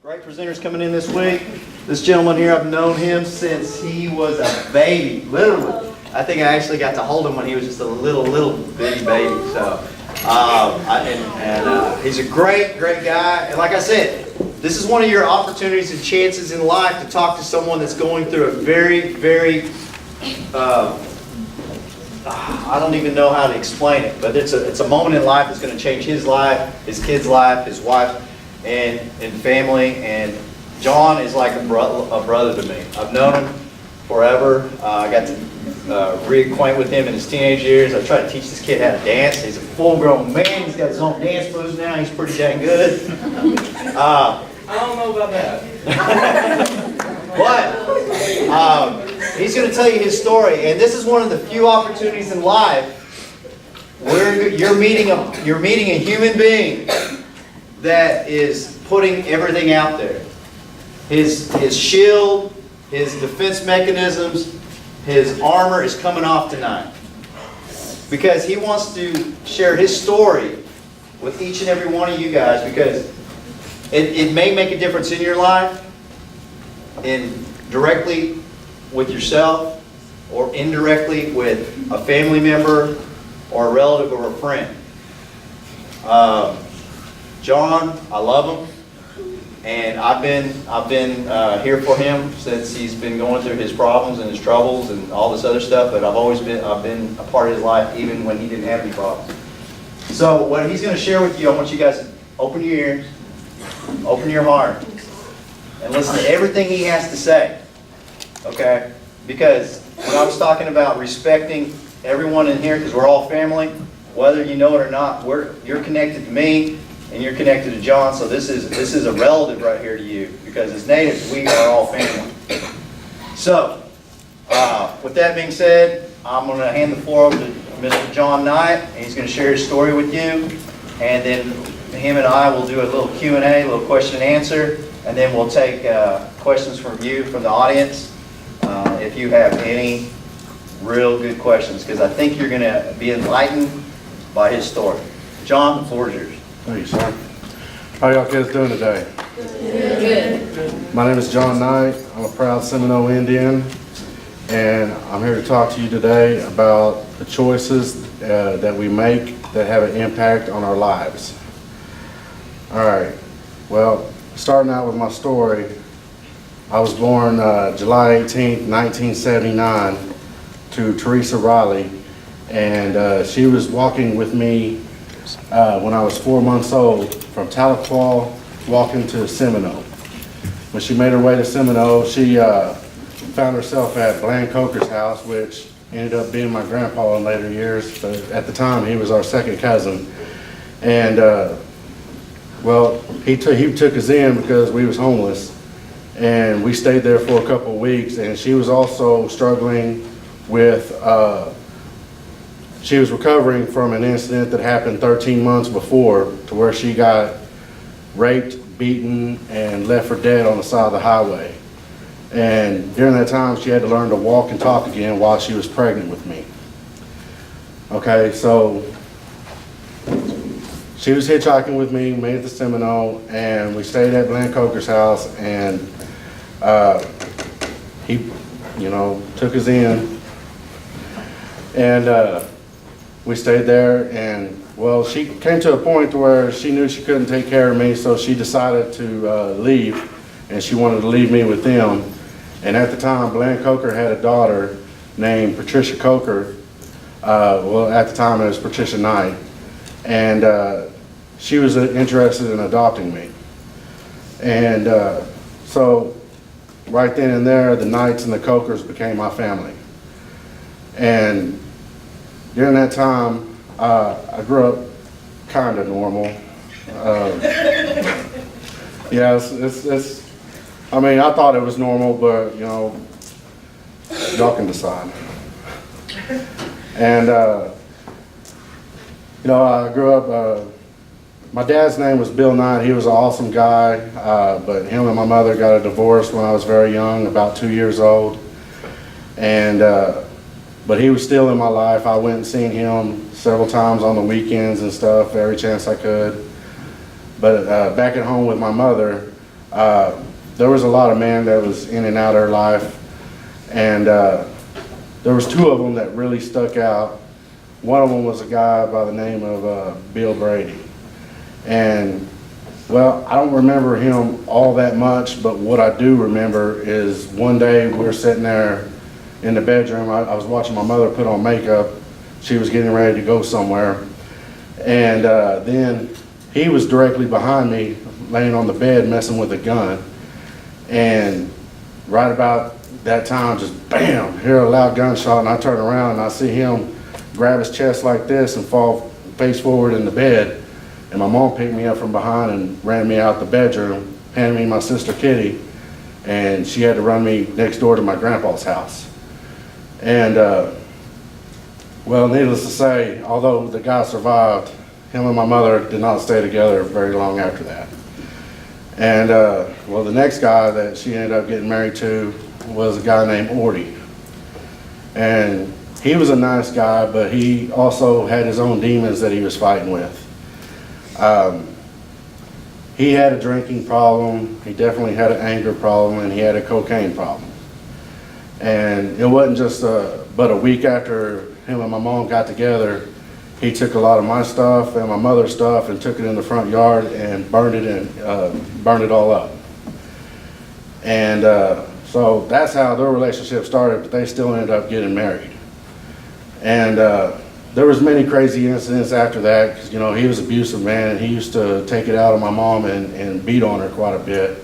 Great presenters coming in this week. This gentleman here, I've known him since he was a baby, literally. I think I actually got to hold him when he was just a little bitty baby. So, he's a great guy. And like I said, this is one of your opportunities and chances in life to talk to someone that's going through a very, I don't even know how to explain it, but it's a moment in life that's going to change his life, his kid's life, his wife, and family. And John is like a brother to me. I've known him forever. I got to reacquaint with him in his teenage years. I tried to teach this kid how to dance. He's a full-grown man. He's got his own dance moves now. He's pretty dang good. I don't know about that. But he's going to tell you his story, and this is one of the few opportunities in life where you're meeting a human being that is putting everything out there. His shield, his defense mechanisms, his armor is coming off tonight because he wants to share his story with each and every one of you guys, because it may make a difference in your life, directly with yourself, or indirectly with a family member or a relative or a friend. John, I love him, and I've been here for him since he's been going through his problems and his troubles and all this other stuff. But I've been a part of his life even when he didn't have any problems. So what he's going to share with you, I want you guys to open your ears, open your heart, and listen to everything he has to say. Okay? Because when I was talking about respecting everyone in here, because we're all family, whether you know it or not, you're connected to me. And you're connected to John, so this is a relative right here to you, because as natives, we are all family. So, with that being said, I'm going to hand the floor over to Mr. John Knight, and he's going to share his story with you, and then him and I will do a little Q&A, a little question and answer, and then we'll take questions from you, from the audience, if you have any real good questions, because I think you're going to be enlightened by his story. John, the floor is yours. Thank you, sir. How y'all kids doing today? Good. My name is John Knight. I'm a proud Seminole Indian, and I'm here to talk to you today about the choices that we make that have an impact on our lives. All right. Well, starting out with my story, I was born July 18th, 1979 to Teresa Riley, and she was walking with me when I was 4 months old from Tahlequah walking to Seminole. When she made her way to Seminole, she found herself at Bland Coker's house, which ended up being my grandpa in later years, but at the time he was our second cousin. And well, he took us in because we was homeless, and we stayed there for a couple of weeks. And she was also struggling with she was recovering from an incident that happened 13 months before, to where she got raped, beaten, and left for dead on the side of the highway. And during that time, she had to learn to walk and talk again while she was pregnant with me. Okay, so she was hitchhiking with me, made it to Seminole, and we stayed at Bland Coker's house, and he, took us in, and we stayed there. And well, she came to a point where she knew she couldn't take care of me, so she decided to leave, and she wanted to leave me with them. And at the time, Bland Coker had a daughter named Patricia Coker. Well, at the time it was Patricia Knight, and she was interested in adopting me. And so right then and there, the Knights and the Cokers became my family. And during that time, I grew up kind of normal. Yeah, I mean, I thought it was normal, but y'all can decide. And I grew up. My dad's name was Bill Knight. He was an awesome guy, but him and my mother got a divorce when I was very young, about 2 years old. And but he was still in my life. I went and seen him several times on the weekends and stuff, every chance I could. But back at home with my mother, There was a lot of men that was in and out of their life, and there was two of them that really stuck out. One of them was a guy by the name of Bill Brady. And, well, I don't remember him all that much, but what I do remember is one day we were sitting there in the bedroom. I was watching my mother put on makeup. She was getting ready to go somewhere. And then he was directly behind me, laying on the bed, messing with a gun. And right about that time, just bam, hear a loud gunshot, and I turn around and I see him grab his chest like this and fall face forward in the bed. And my mom picked me up from behind and ran me out the bedroom, handed me my sister Kitty, and she had to run me next door to my grandpa's house. And well, needless to say, although the guy survived, him and my mother did not stay together very long after that. And well, the next guy that she ended up getting married to was a guy named Orty. And he was a nice guy, but he also had his own demons that he was fighting with. He had a drinking problem, he definitely had an anger problem, and he had a cocaine problem. And it wasn't just but a week after him and my mom got together, he took a lot of my stuff and my mother's stuff and took it in the front yard and burned it all up. And so that's how their relationship started, but they still ended up getting married. And there was many crazy incidents after that, because, you know, he was an abusive man, and he used to take it out on my mom and beat on her quite a bit.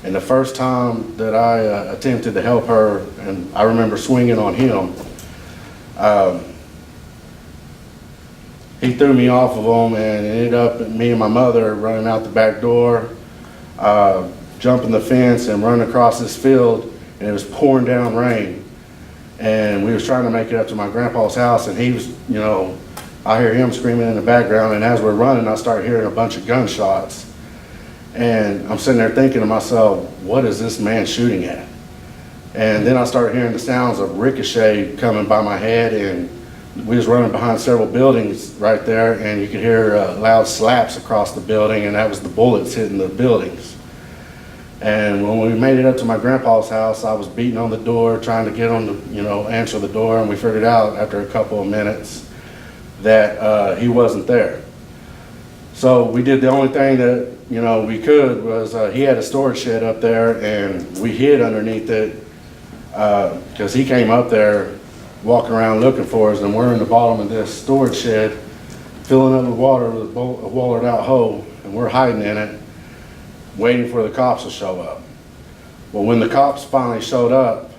And the first time that I attempted to help her, and I remember swinging on him, he threw me off of him, and it ended up me and my mother running out the back door, jumping the fence and running across this field, and it was pouring down rain. And we was trying to make it up to my grandpa's house, and he was, you know, I hear him screaming in the background, and as we're running, I start hearing a bunch of gunshots. And I'm sitting there thinking to myself, what is this man shooting at? And then I started hearing the sounds of ricochet coming by my head, and we was running behind several buildings right there, and you could hear loud slaps across the building, and that was the bullets hitting the buildings. And when we made it up to my grandpa's house, I was beating on the door, trying to get him to, you know, answer the door, and we figured out after a couple of minutes that he wasn't there. So we did the only thing that, you know, we could was he had a storage shed up there, and we hid underneath it because he came up there walking around looking for us, and we're in the bottom of this storage shed filling up with water with a wallered out hole, and we're hiding in it, waiting for the cops to show up. Well, when the cops finally showed up,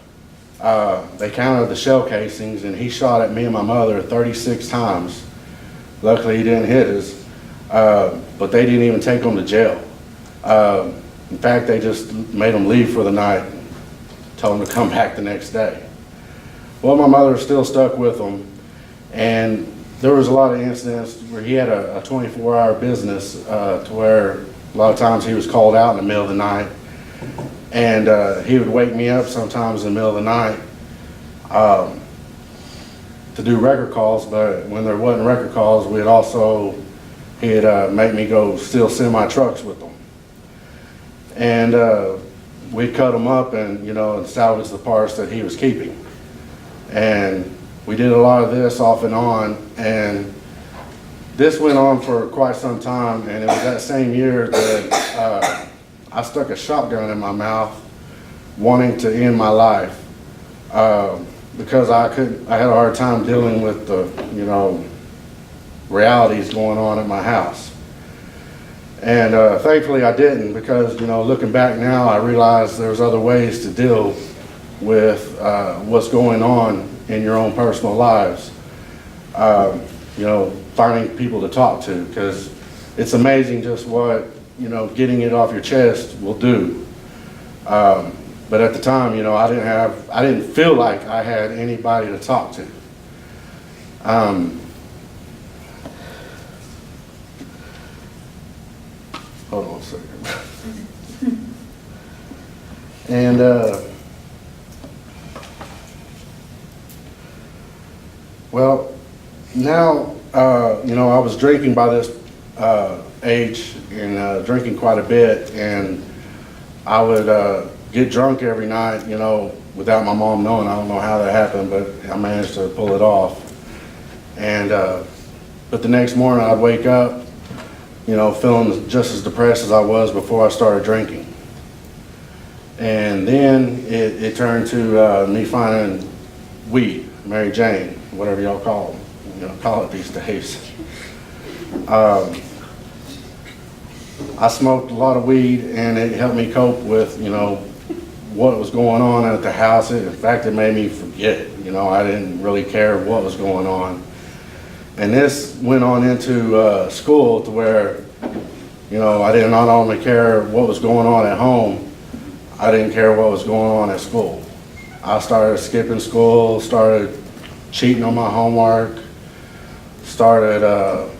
they counted the shell casings, and he shot at me and my mother 36 times. Luckily, he didn't hit us, but they didn't even take him to jail. In fact, they just made him leave for the night, told him to come back the next day. Well, my mother still stuck with him, and there was a lot of incidents where he had a 24-hour business to where a lot of times he was called out in the middle of the night, and he would wake me up sometimes in the middle of the night to do record calls, but when there wasn't record calls, he'd make me go steal semi-trucks with them. And we'd cut them up and, you know, and salvage the parts that he was keeping. And we did a lot of this off and on, and this went on for quite some time, and it was that same year that I stuck a shotgun in my mouth wanting to end my life because I had a hard time dealing with the, you know, realities going on at my house. And thankfully I didn't, because, you know, looking back now, I realize there's other ways to deal with what's going on in your own personal lives. You know, finding people to talk to, because it's amazing just what, you know, getting it off your chest will do. But at the time, you know, I didn't feel like I had anybody to talk to. Hold on a second. And well, now, you know, I was drinking by this age, and drinking quite a bit, and I would get drunk every night, you know, without my mom knowing. I don't know how that happened, but I managed to pull it off. And but the next morning I'd wake up, you know, feeling just as depressed as I was before I started drinking. And then it turned to me finding weed, Mary Jane, whatever y'all call it these days. I smoked a lot of weed, and it helped me cope with, you know, what was going on at the house. In fact, it made me forget, you know, I didn't really care what was going on. And this went on into school to where, you know, I did not only care what was going on at home, I didn't care what was going on at school. I started skipping school, started cheating on my homework, started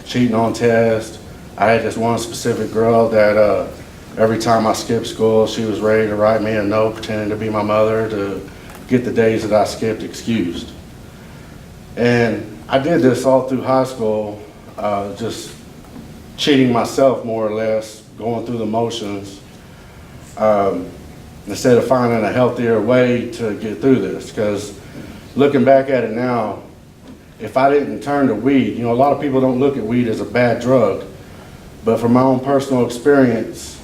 cheating on tests. I had this one specific girl that every time I skipped school, she was ready to write me a note pretending to be my mother to get the days that I skipped excused. And I did this all through high school, just cheating myself more or less, going through the motions, instead of finding a healthier way to get through this. Because looking back at it now, if I didn't turn to weed, you know, a lot of people don't look at weed as a bad drug, but from my own personal experience,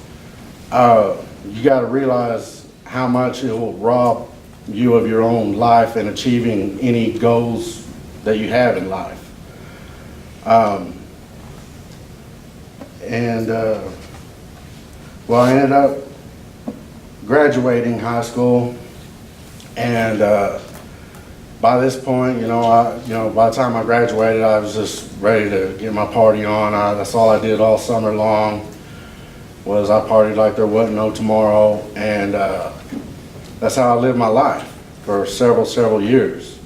you got to realize how much it will rob you of your own life and achieving any goals that you have in life. Well, I ended up graduating high school, and by this point, by the time I graduated, I was just ready to get my party on. That's all I did all summer long, was I partied like there wasn't no tomorrow, and that's how I lived my life for several years.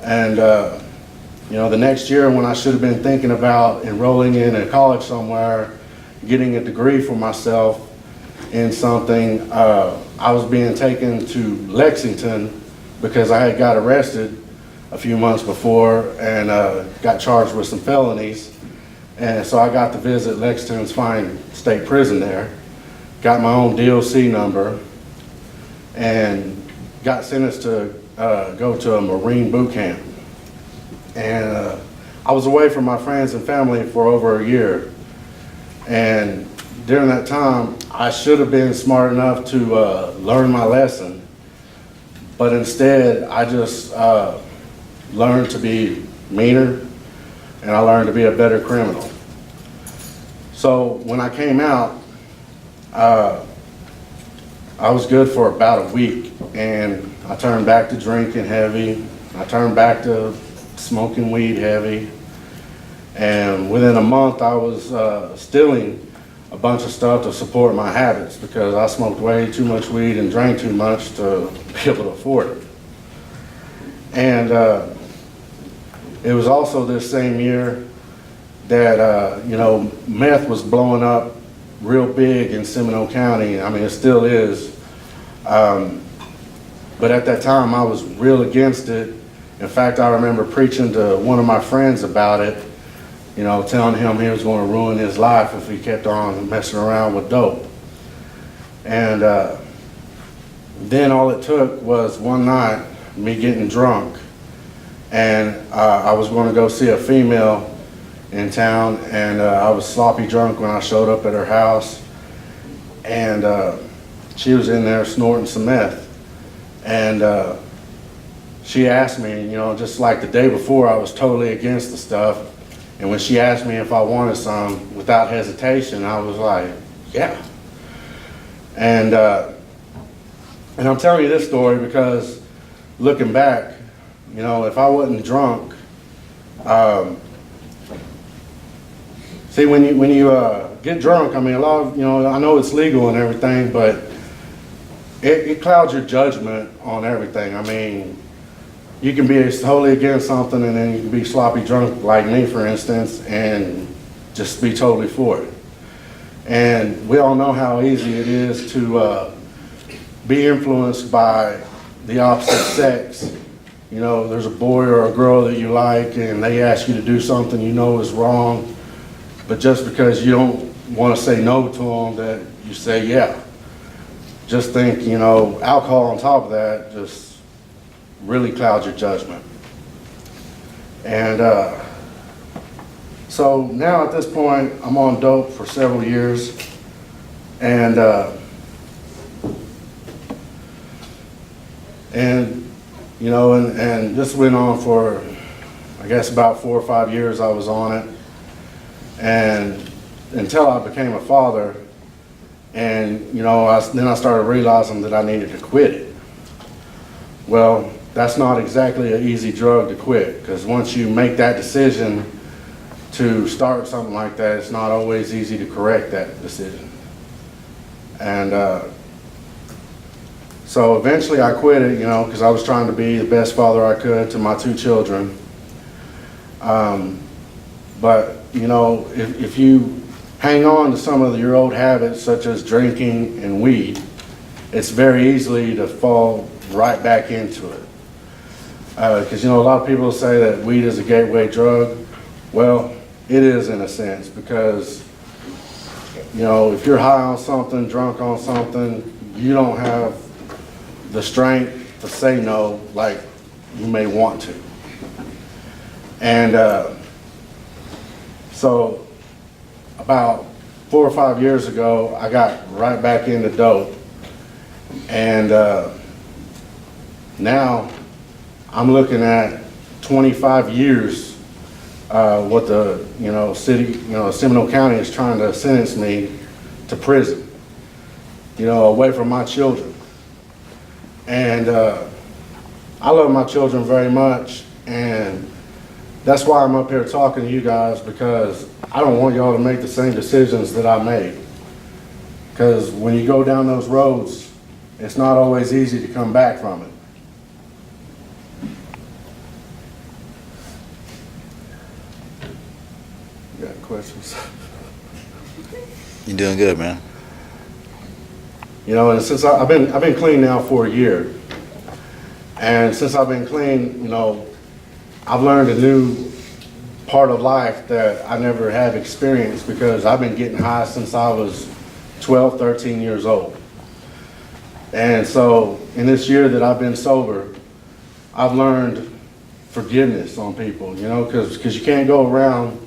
And the next year, when I should have been thinking about enrolling in a college somewhere, getting a degree for myself in something, I was being taken to Lexington because I had got arrested a few months before and got charged with some felonies. And so I got to visit Lexington's fine state prison there, got my own DOC number, and got sentenced to go to a Marine boot camp. And I was away from my friends and family for over a year. And during that time, I should have been smart enough to learn my lesson, but instead I just learned to be meaner, and I learned to be a better criminal. So when I came out, I was good for about a week, and I turned back to drinking heavy. I turned back to smoking weed heavy, and within a month I was stealing a bunch of stuff to support my habits because I smoked way too much weed and drank too much to be able to afford it. And it was also this same year that meth was blowing up real big in Seminole County. I mean, it still is. But at that time I was real against it. In fact, I remember preaching to one of my friends about it, telling him he was going to ruin his life if he kept on messing around with dope. And then all it took was one night, me getting drunk, and I was going to go see a female in town, and I was sloppy drunk when I showed up at her house, and she was in there snorting some meth. And she asked me, just like the day before, I was totally against the stuff. And when she asked me if I wanted some, without hesitation, I was like, yeah. And I'm telling you this story because looking back, if I wasn't drunk, see, when you get drunk, I mean, a lot of, I know it's legal and everything, but it clouds your judgment on everything. I mean, you can be totally against something, and then you can be sloppy drunk like me, for instance, and just be totally for it. And we all know how easy it is to be influenced by the opposite sex. There's a boy or a girl that you like, and they ask you to do something is wrong, but just because you don't want to say no to them, that you say yeah. just think, you know, alcohol on top of that just really clouds your judgment. And so now at this point, I'm on dope for several years, and you know, and this went on for, I guess, about 4 or 5 years I was on it, and until I became a father, and you know, then I started realizing that I needed to quit it. Well, that's not exactly an easy drug to quit, because once you make that decision to start something like that, it's not always easy to correct that decision. And so eventually I quit it, you know, because I was trying to be the best father I could to my 2 children. But, you know, if you hang on to some of your old habits, such as drinking and weed, it's very easy to fall right back into it. Because, you know, a lot of people say that weed is a gateway drug. Well, it is in a sense, because, you know, if you're high on something, drunk on something, you don't have the strength to say no like you may want to. And so about 4 or 5 years ago, I got right back into dope. And now I'm looking at 25 years what the, you know, city, you know, Seminole County is trying to sentence me to prison, you know, away from my children. And I love my children very much, and that's why I'm up here talking to you guys, because I don't want y'all to make the same decisions that I made. Because when you go down those roads, it's not always easy to come back from it. You got questions? You're doing good, man. You know, and since I've been clean now for a year, and since I've been clean, you know, I've learned a new part of life that I never have experienced, because I've been getting high since I was 12, 13 years old. And so in this year that I've been sober, I've learned forgiveness on people, you know, because you can't go around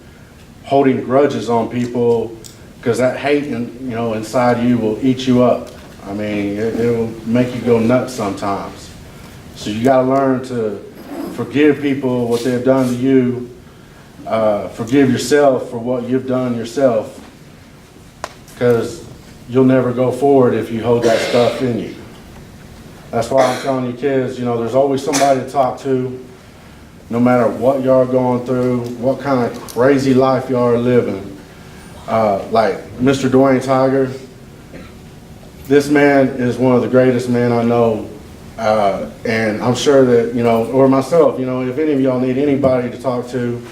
holding grudges on people, because that hate, you know, inside you will eat you up. I mean, it will make you go nuts sometimes. So you got to learn to forgive people what they've done to you. Forgive yourself for what you've done yourself, because you'll never go forward if you hold that stuff in you. That's why I'm telling you kids, you know, there's always somebody to talk to, no matter what y'all are going through, what kind of crazy life y'all are living. Like Mr. Dwayne Tiger, this man is one of the greatest men I know. And I'm sure that, you know, or myself, you know, if any of y'all need anybody to talk to,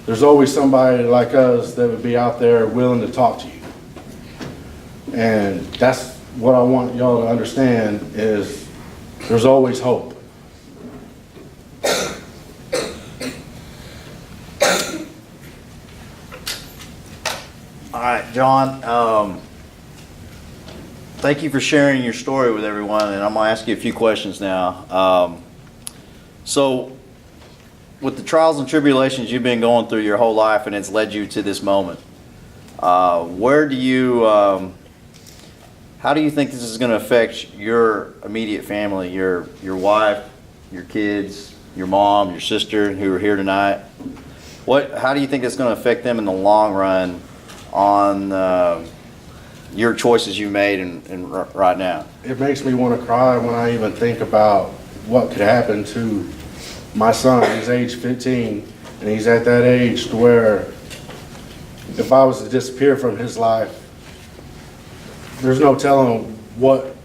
there's always somebody like us that would be out there willing to talk to you. And that's what I want y'all to understand, is there's always hope. All right, John, thank you for sharing your story with everyone, and I'm going to ask you a few questions now. So, with the trials and tribulations you've been going through your whole life, and it's led you to this moment, where do you, how do you think this is going to affect your immediate family, your wife, your kids, your mom, your sister who are here tonight? How do you think it's going to affect them in the long run on your choices you made and right now? It makes me want to cry when I even think about what could happen to my son. He's age 15, and he's at that age to where if I was to disappear from his life, there's no telling what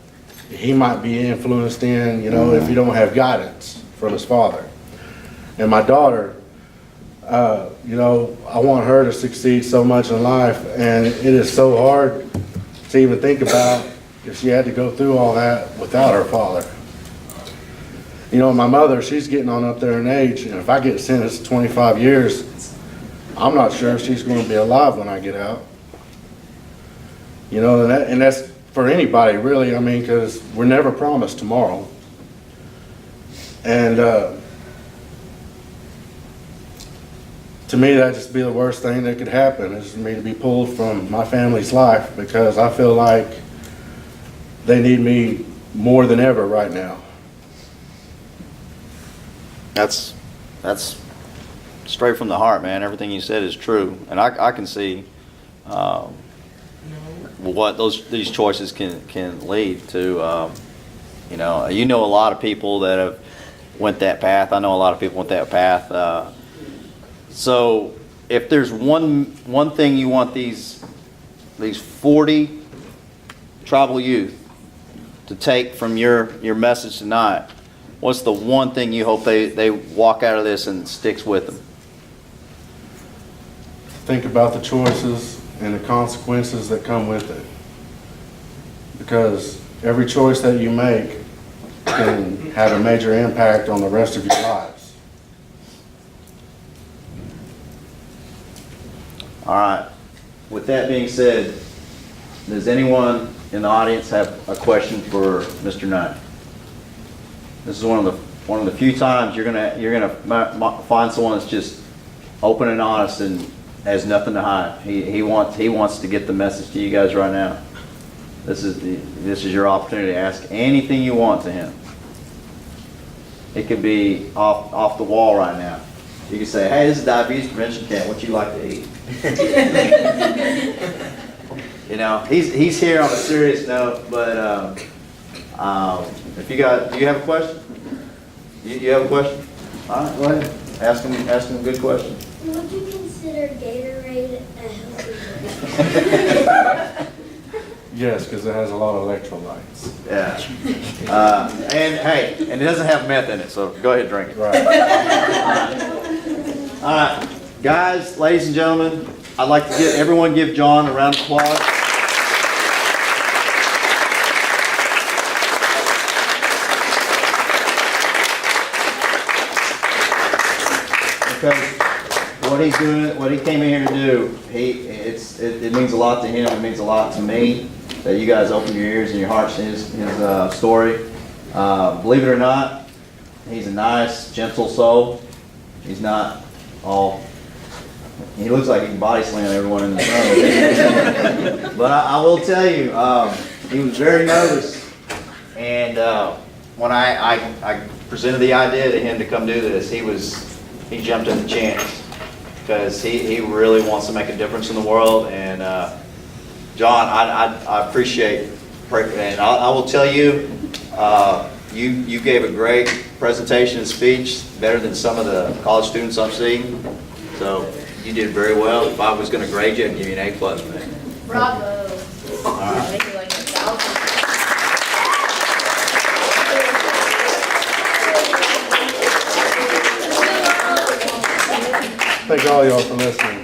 he might be influenced in, you know, if he don't have guidance from his father. And my daughter, you know, I want her to succeed so much in life, and it is so hard to even think about if she had to go through all that without her father. You know, my mother, she's getting on up there in age, and if I get sentenced to 25 years, I'm not sure if she's going to be alive when I get out. You know, and that's for anybody really, I mean, because we're never promised tomorrow. And to me, that'd just be the worst thing that could happen, is for me to be pulled from my family's life, because I feel like they need me more than ever right now. That's straight from the heart, man. Everything you said is true, and I can see what these choices can lead to. You know a lot of people that have went that path. I know a lot of people went that path. So if there's one thing you want these 40 tribal youth to take from your message tonight, what's the one thing you hope they walk out of this and sticks with them? Think about the choices and the consequences that come with it. Because every choice that you make can have a major impact on the rest of your lives. All right. With that being said, does anyone in the audience have a question for Mr. Knight? This is one of the few times you're gonna find someone that's just open and honest and has nothing to hide. He wants to get the message to you guys right now. This is your opportunity to ask anything you want to him. It could be off the wall right now. You can say, "Hey, this is diabetes prevention camp. What you like to eat?" You know, he's here on a serious note, but if do you have a question? You have a question? All right, go ahead. Ask him a good question. Would you consider Gatorade a healthy drink? Yes, because it has a lot of electrolytes. Yeah. And hey, and it doesn't have meth in it, so go ahead and drink it. Right. All right, guys, ladies and gentlemen, I'd like to everyone give John a round of applause. Because what he came in here to do, it means a lot to him. It means a lot to me that you guys open your ears and your hearts to his story. Believe it or not, he's a nice, gentle soul. He's not all. He looks like he can body slam everyone in the room. But I will tell you, he was very nervous, and when I presented the idea to him to come do this, he jumped at the chance, because he really wants to make a difference in the world. And John, I appreciate, and I will tell you, you gave a great presentation and speech, better than some of the college students I'm seeing. So you did very well. If I was going to grade you, I'd give you an A+, man. Bravo. All right. Make it like 1,000. Thank all y'all for listening.